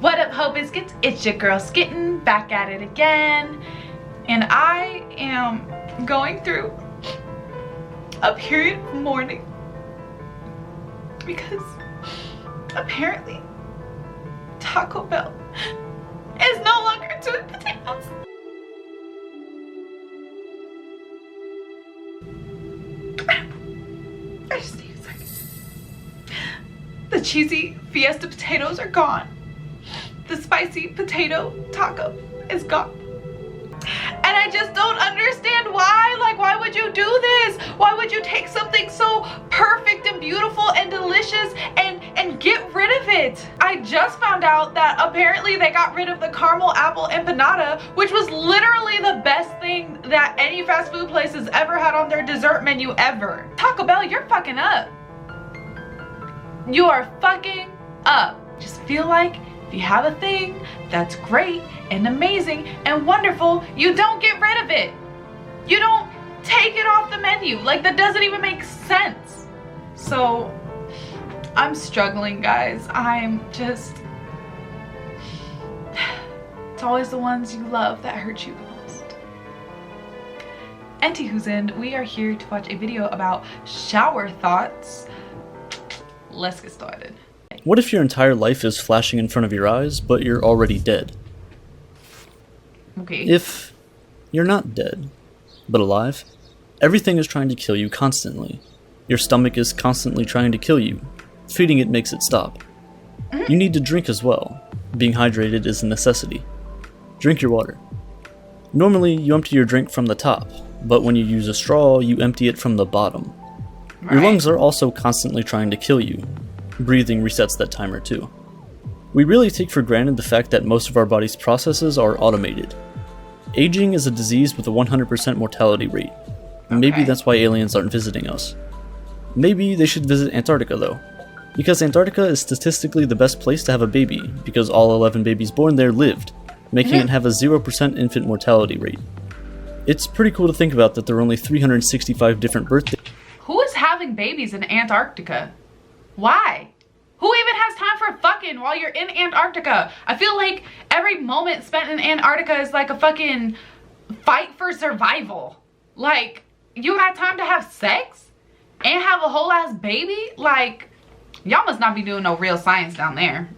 What up, Ho Biscuits? It's your girl Skitten, back at it again. And I am going through a period of mourning because apparently Taco Bell is no longer doing potatoes. I just need a second. The cheesy Fiesta potatoes are gone. The spicy potato taco is gone. And I just don't understand why. Like, why would you do this? Why would you take something so perfect and beautiful and delicious and get rid of it? I just found out that apparently they got rid of the caramel apple empanada, which was literally the best thing that any fast food place has ever had on their dessert menu ever. Taco Bell, you're fucking up. You are fucking up. Just feel like if you have a thing that's great and amazing and wonderful, you don't get rid of it. You don't take it off the menu. Like, that doesn't even make sense. So I'm struggling, guys. I'm just, it's always the ones you love that hurt you the most. And to who's in, we are here to watch a video about shower thoughts. Let's get started. What if your entire life is flashing in front of your eyes, but you're already dead? Okay. If you're not dead, but alive, everything is trying to kill you constantly. Your stomach is constantly trying to kill you. Feeding it makes it stop. You need to drink as well. Being hydrated is a necessity. Drink your water. Normally, you empty your drink from the top, but when you use a straw, you empty it from the bottom. Right. Your lungs are also constantly trying to kill you. Breathing resets that timer too. We really take for granted the fact that most of our body's processes are automated. Aging is a disease with a 100% mortality rate. Maybe that's why aliens aren't visiting us. Maybe they should visit Antarctica though, because Antarctica is statistically the best place to have a baby because all 11 babies born there lived, making it have a 0% infant mortality rate. It's pretty cool to think about that there are only 365 different birthdays. Who is having babies in Antarctica? Why? Who even has time for fucking while you're in Antarctica? I feel like every moment spent in Antarctica is like a fucking fight for survival. Like, you got time to have sex and have a whole ass baby? Like, y'all must not be doing no real science down there.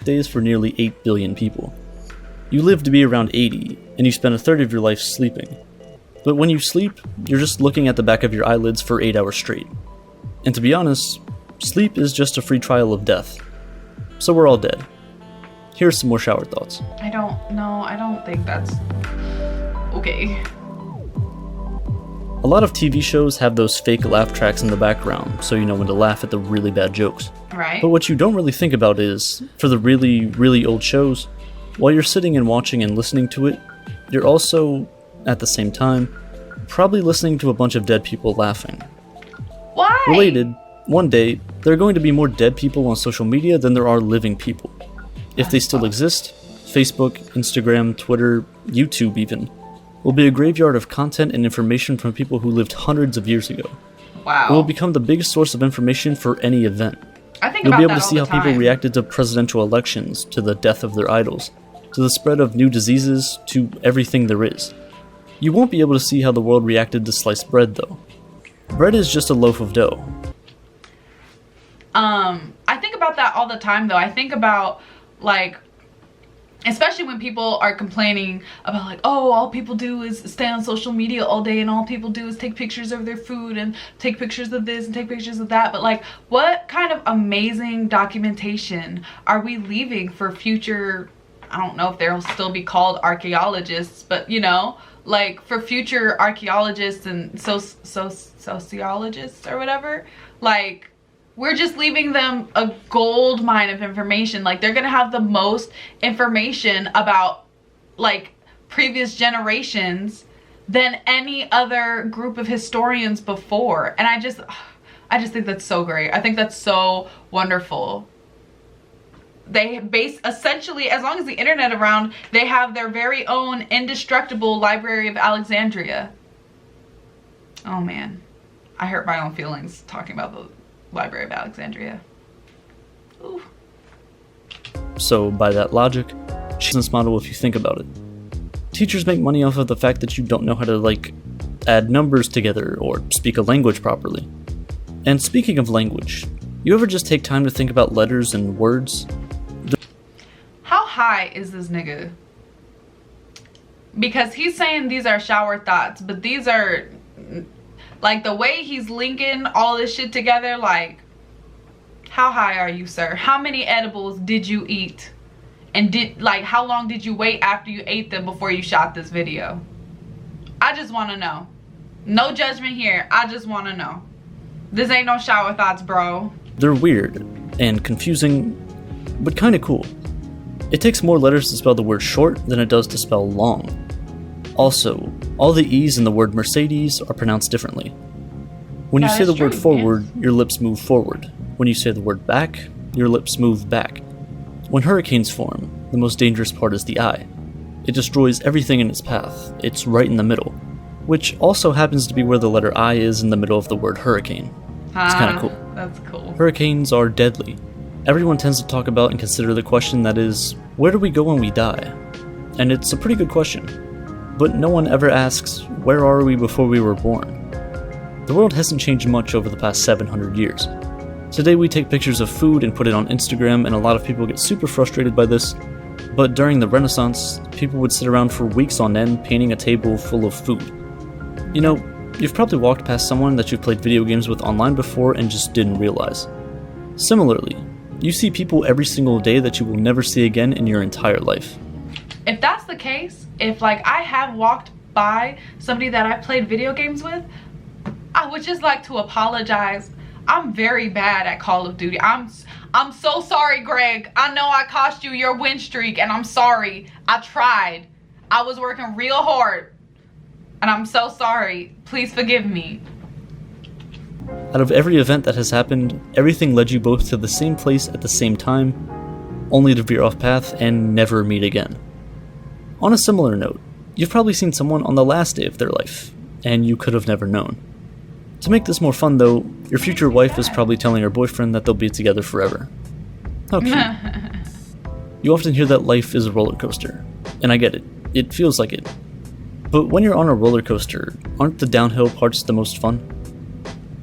Days for nearly 8 billion people. You live to be around 80, and you spend a third of your life sleeping. But when you sleep, you're just looking at the back of your eyelids for 8 hours straight. And to be honest, sleep is just a free trial of death. So we're all dead. Here's some more shower thoughts. I don't think that's okay. A lot of TV shows have those fake laugh tracks in the background, so you know when to laugh at the really bad jokes. Right. But what you don't really think about is, for the really, really old shows, while you're sitting and watching and listening to it, you're also, at the same time, probably listening to a bunch of dead people laughing. Why? Related, one day, there are going to be more dead people on social media than there are living people. If they still exist, Facebook, Instagram, Twitter, YouTube even, will be a graveyard of content and information from people who lived hundreds of years ago. Wow. It will become the biggest source of information for any event. I think You'll about be able that to see all how the people time. reacted to presidential elections, to the death of their idols, to the spread of new diseases, to everything there is. You won't be able to see how the world reacted to sliced bread though. Bread is just a loaf of dough. I think about that all the time though. I think about, like, especially when people are complaining about, like, oh, all people do is stay on social media all day and all people do is take pictures of their food and take pictures of this and take pictures of that. But like, what kind of amazing documentation are we leaving for future, I don't know if they'll still be called archaeologists, but you know, like for future archaeologists and sociologists or whatever, like, we're just leaving them a gold mine of information. Like, they're gonna have the most information about like previous generations than any other group of historians before. And I just think that's so great. I think that's so wonderful. They base, essentially, as long as the internet around, they have their very own indestructible Library of Alexandria. Oh man, I hurt my own feelings talking about the Library of Alexandria. Ooh. So by that logic, business model if you think about it. Teachers make money off of the fact that you don't know how to, like, add numbers together or speak a language properly. And speaking of language, you ever just take time to think about letters and words? How high is this nigga? Because he's saying these are shower thoughts, but these are, like, the way he's linking all this shit together, like, how high are you, sir? How many edibles did you eat? And how long did you wait after you ate them before you shot this video? I just want to know. No judgment here. I just want to know. This ain't no shower thoughts, bro. They're weird and confusing, but kind of cool. It takes more letters to spell the word short than it does to spell long. Also, all the E's in the word Mercedes are pronounced differently. When you say the word forward, your lips move forward. When you say the word back, your lips move back. When hurricanes form, the most dangerous part is the eye. It destroys everything in its path. It's right in the middle, which also happens to be where the letter I is in the middle of the word hurricane. It's kind of cool. That's cool. Hurricanes are deadly. Everyone tends to talk about and consider the question that is, where do we go when we die? And it's a pretty good question. But no one ever asks, where are we before we were born? The world hasn't changed much over the past 700 years. Today we take pictures of food and put it on Instagram, and a lot of people get super frustrated by this. But during the Renaissance, people would sit around for weeks on end painting a table full of food. You know, you've probably walked past someone that you've played video games with online before and just didn't realize. Similarly, you see people every single day that you will never see again in your entire life. If that's the case, if like I have walked by somebody that I played video games with, I would just like to apologize. I'm very bad at Call of Duty. I'm so sorry, Greg. I know I cost you your win streak, and I'm sorry. I tried. I was working real hard, and I'm so sorry. Please forgive me. Out of every event that has happened, everything led you both to the same place at the same time, only to veer off path and never meet again. On a similar note, you've probably seen someone on the last day of their life, and you could have never known. To make this more fun though, your future wife is probably telling her boyfriend that they'll be together forever. How cute. You often hear that life is a roller coaster, and I get it. It feels like it. But when you're on a roller coaster, aren't the downhill parts the most fun?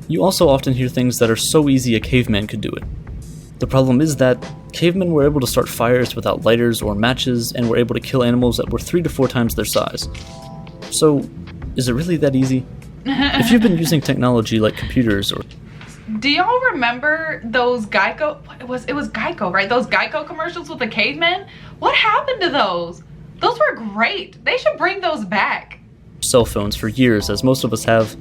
You also often hear things that are so easy a caveman could do it. The problem is that cavemen were able to start fires without lighters or matches and were able to kill animals that were 3 to 4 times their size. So, is it really that easy? If you've been using technology like computers or... Do y'all remember those Geico... It was Geico, right? Those Geico commercials with the cavemen? What happened to those? Those were great. They should bring those back. Cell phones for years, as most of us have.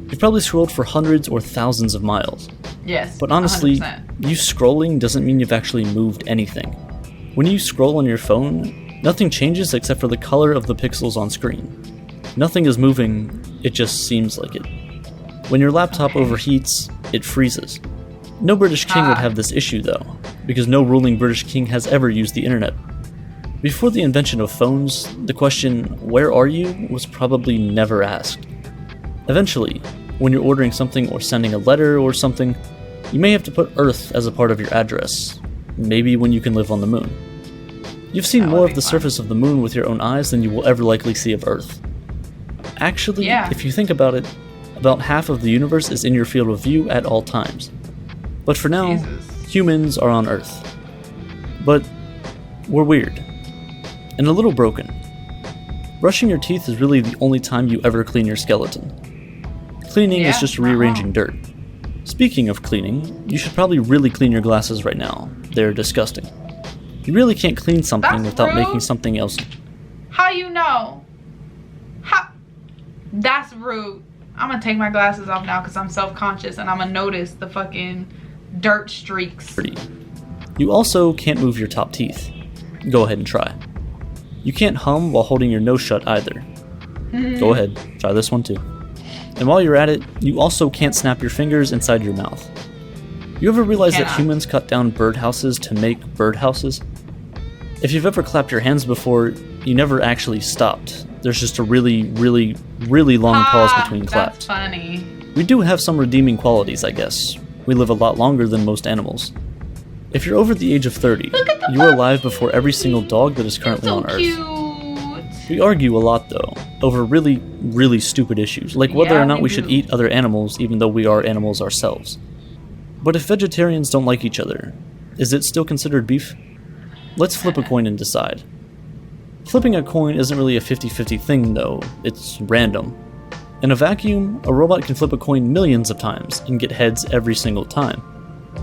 You've probably scrolled for hundreds or thousands of miles. Yes, but honestly, 100%. You scrolling doesn't mean you've actually moved anything. When you scroll on your phone, nothing changes except for the color of the pixels on screen. Nothing is moving, it just seems like it. When your laptop overheats, it freezes. No British king would have this issue though, because no ruling British king has ever used the internet. Before the invention of phones, the question, "Where are you?" was probably never asked. Eventually, when you're ordering something or sending a letter or something, you may have to put Earth as a part of your address, maybe when you can live on the moon. You've seen more of the surface of the moon with your own eyes than you will ever likely see of Earth. Actually, if you think about it, about half of the universe is in your field of view at all times. But for now, humans are on Earth. But we're weird. And a little broken. Brushing your teeth is really the only time you ever clean your skeleton. Cleaning is just rearranging dirt. Speaking of cleaning, you should probably really clean your glasses right now. They're disgusting. You really can't clean something without making something else. How you know? That's rude. I'm gonna take my glasses off now because I'm self-conscious and I'm gonna notice the fucking dirt streaks. You also can't move your top teeth. Go ahead and try. You can't hum while holding your nose shut either. Go ahead, try this one too. And while you're at it, you also can't snap your fingers inside your mouth. You ever realize that humans cut down birdhouses to make birdhouses? If you've ever clapped your hands before, you never actually stopped. There's just a really, really, really long pause between claps. That's funny. We do have some redeeming qualities, I guess. We live a lot longer than most animals. If you're over the age of 30, you are alive before every single dog that is currently on Earth. Cute. We argue a lot though, over really, really stupid issues, like whether or not we should eat other animals even though we are animals ourselves. But if vegetarians don't like each other, is it still considered beef? Let's flip a coin and decide. Flipping a coin isn't really a 50-50 thing though, it's random. In a vacuum, a robot can flip a coin millions of times and get heads every single time.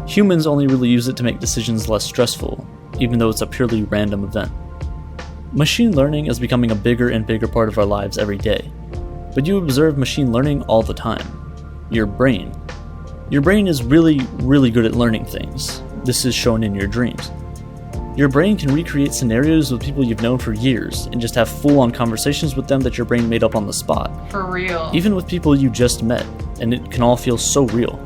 Humans only really use it to make decisions less stressful, even though it's a purely random event. Machine learning is becoming a bigger and bigger part of our lives every day, but you observe machine learning all the time. Your brain. Your brain is really, really good at learning things. This is shown in your dreams. Your brain can recreate scenarios with people you've known for years and just have full-on conversations with them that your brain made up on the spot. For real. Even with people you just met, and it can all feel so real.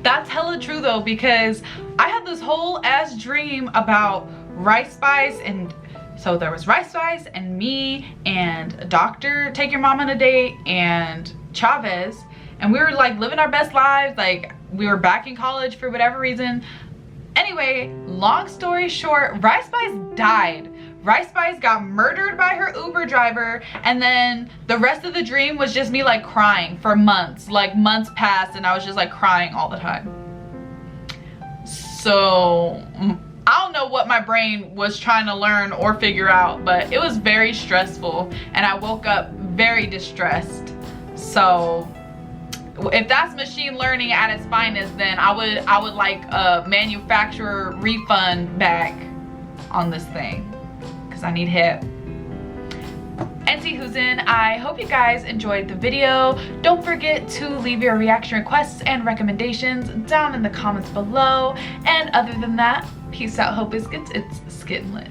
That's hella true though, because I had this whole ass dream about Rice Spice, and so there was Rice Spice and me and Dr. Take Your Mom on a Date and Chavez, and we were like living our best lives, like we were back in college for whatever reason. Anyway, long story short, Rice Spice died. Rice Spice got murdered by her Uber driver, and then the rest of the dream was just me like crying for months. Like months passed and I was just like crying all the time. So I don't know what my brain was trying to learn or figure out, but it was very stressful and I woke up very distressed. So if that's machine learning at its finest, then I would like a manufacturer refund back on this thing, because I need help. NC Who's In, I hope you guys enjoyed the video. Don't forget to leave your reaction requests and recommendations down in the comments below. And other than that, peace out, hope biscuits. It's Skittenlit.